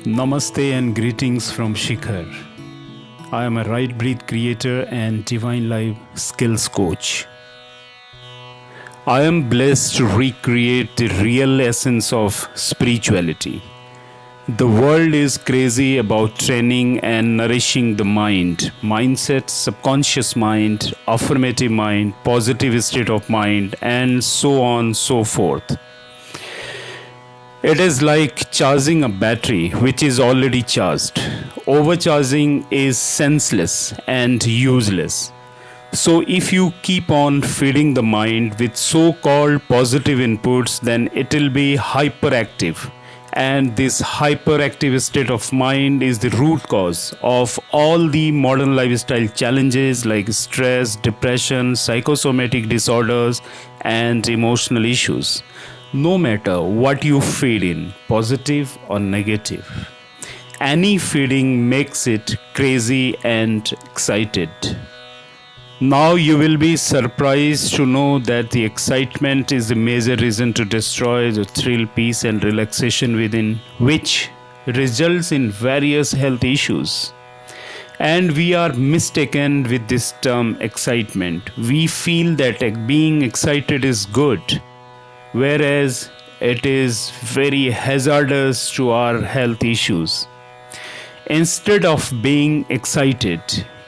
Namaste and greetings from Shikhar. I am a Right Breathe creator and Divine Life skills coach. I am blessed to recreate the real essence of spirituality. The world is crazy about training and nourishing the mind, mindset, subconscious mind, affirmative mind, positive state of mind, and so on, so forth. It is like charging a battery which is already charged. Overcharging is senseless and useless. So if you keep on feeding the mind with so-called positive inputs, then it will be hyperactive. And this hyperactive state of mind is the root cause of all the modern lifestyle challenges like stress, depression, psychosomatic disorders, and emotional issues. No matter what you feed in, positive or negative, any feeding makes it crazy and excited. Now you will be surprised to know that the excitement is the major reason to destroy the thrill, peace and relaxation within, which results in various health issues. And we are mistaken with this term excitement. We feel that being excited is good, whereas it is very hazardous to our health issues. Instead of being excited,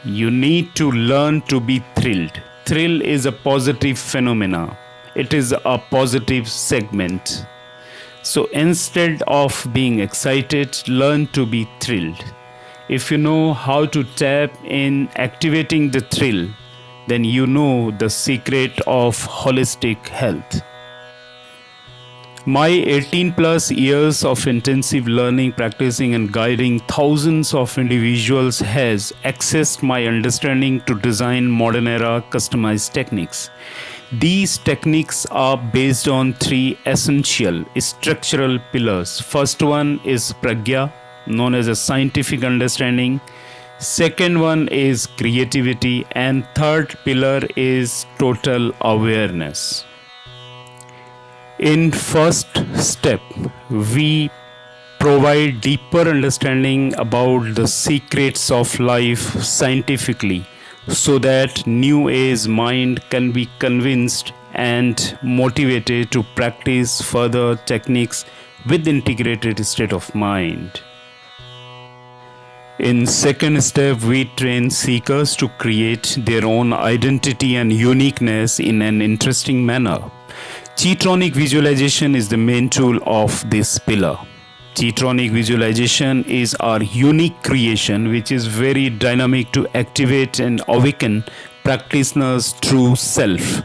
you need to learn to be thrilled. Thrill is a positive phenomena. It is a positive segment. So instead of being excited, learn to be thrilled. If you know how to tap in activating the thrill, then you know the secret of holistic health. My 18 plus years of intensive learning, practicing and guiding thousands of individuals has accessed my understanding to design modern era customized techniques. These techniques are based on three essential structural pillars. First one is Pragya, known as a scientific understanding. Second one is creativity, and third pillar is total awareness. In first step, we provide deeper understanding about the secrets of life scientifically so that new age mind can be convinced and motivated to practice further techniques with integrated state of mind. In second step, we train seekers to create their own identity and uniqueness in an interesting manner. Chi-tronic visualization is the main tool of this pillar. Chi-tronic visualization is our unique creation which is very dynamic to activate and awaken practitioners' true self.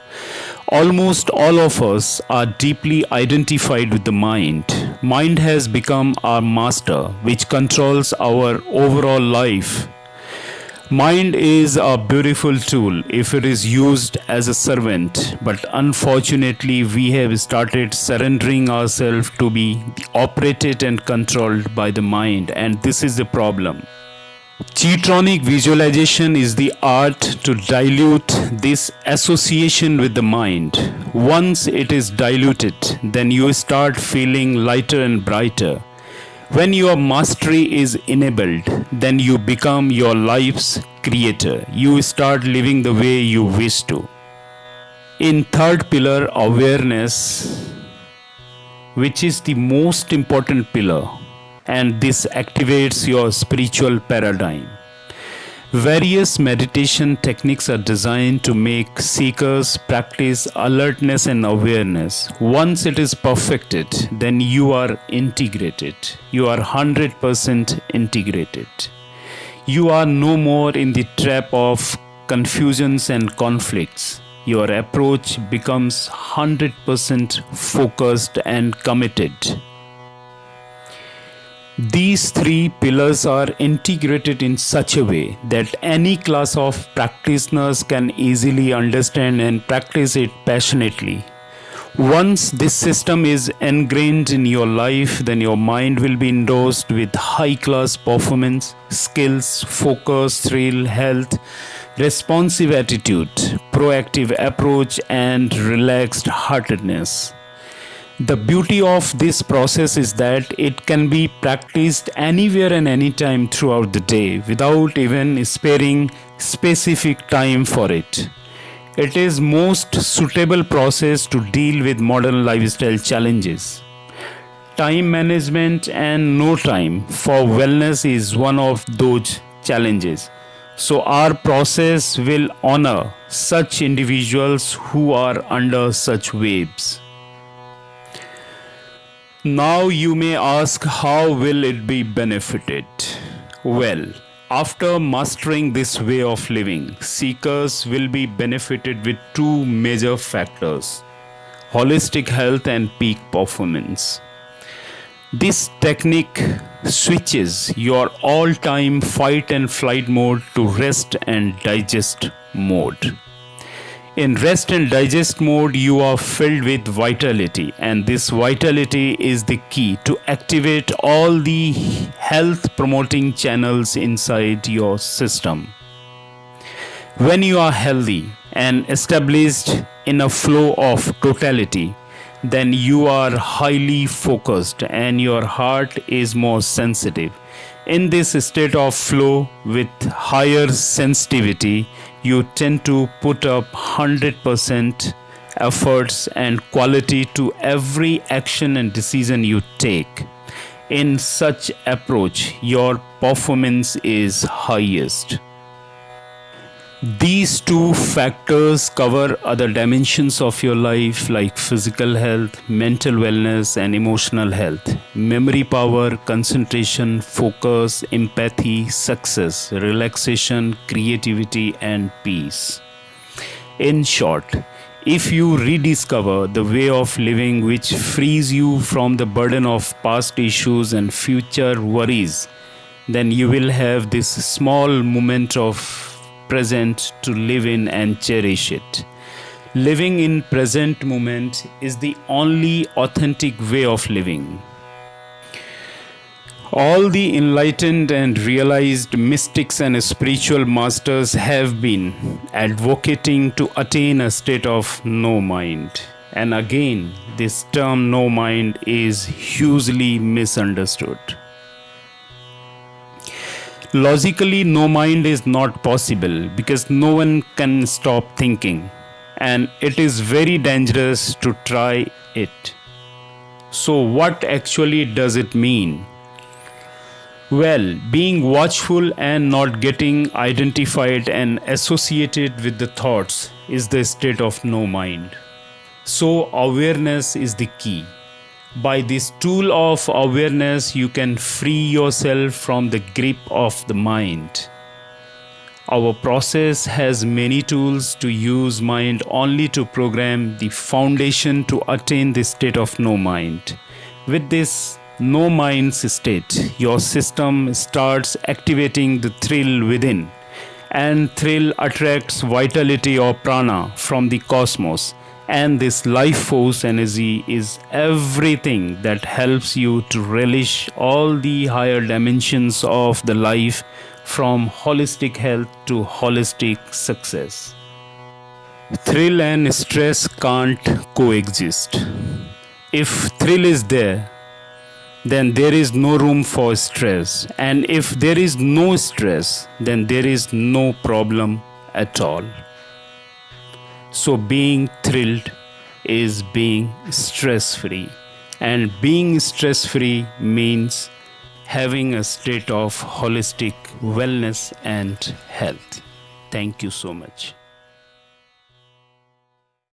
Almost all of us are deeply identified with the mind. Mind has become our master which controls our overall life. Mind is a beautiful tool if it is used as a servant, but unfortunately we have started surrendering ourselves to be operated and controlled by the mind, and this is the problem. Chi-tronic visualization is the art to dilute this association with the mind. Once it is diluted, then you start feeling lighter and brighter. When your mastery is enabled, then you become your life's creator. You start living the way you wish to. In third pillar, awareness, which is the most important pillar, and this activates your spiritual paradigm. Various meditation techniques are designed to make seekers practice alertness and awareness. Once it is perfected, then you are integrated. You are 100% integrated. You are no more in the trap of confusions and conflicts. Your approach becomes 100% focused and committed. These three pillars are integrated in such a way that any class of practitioners can easily understand and practice it passionately. Once this system is ingrained in your life, then your mind will be endorsed with high-class performance, skills, focus, thrill, health, responsive attitude, proactive approach, and relaxed heartedness. The beauty of this process is that it can be practiced anywhere and anytime throughout the day without even sparing specific time for it. It is most suitable process to deal with modern lifestyle challenges. Time management and no time for wellness is one of those challenges. So our process will honor such individuals who are under such waves. Now you may ask, how will it be benefited? Well, after mastering this way of living, seekers will be benefited with two major factors: holistic health and peak performance. This technique switches your all-time fight and flight mode to rest and digest mode. In rest and digest mode, you are filled with vitality, and this vitality is the key to activate all the health promoting channels inside your system. When you are healthy and established in a flow of totality, then you are highly focused and your heart is more sensitive. In this state of flow with higher sensitivity, you tend to put up 100% efforts and quality to every action and decision you take. In such approach, your performance is highest. These two factors cover other dimensions of your life like physical health, mental wellness, and emotional health, memory power, concentration, focus, empathy, success, relaxation, creativity, and peace. In short, if you rediscover the way of living which frees you from the burden of past issues and future worries, then you will have this small moment of present to live in and cherish it. Living in present moment is the only authentic way of living. All the enlightened and realized mystics and spiritual masters have been advocating to attain a state of no mind. And again, this term no mind is hugely misunderstood. Logically, no mind is not possible because no one can stop thinking, and it is very dangerous to try it. So what actually does it mean? Well, being watchful and not getting identified and associated with the thoughts is the state of no mind. So awareness is the key. By this tool of awareness, you can free yourself from the grip of the mind. Our process has many tools to use mind only to program the foundation to attain the state of no mind. With this no mind state, your system starts activating the thrill within, and thrill attracts vitality or prana from the cosmos. And this life force energy is everything that helps you to relish all the higher dimensions of the life, from holistic health to holistic success. Thrill and stress can't coexist. If thrill is there, then there is no room for stress. And if there is no stress, then there is no problem at all. So being thrilled is being stress-free. And being stress-free means having a state of holistic wellness and health. Thank you so much.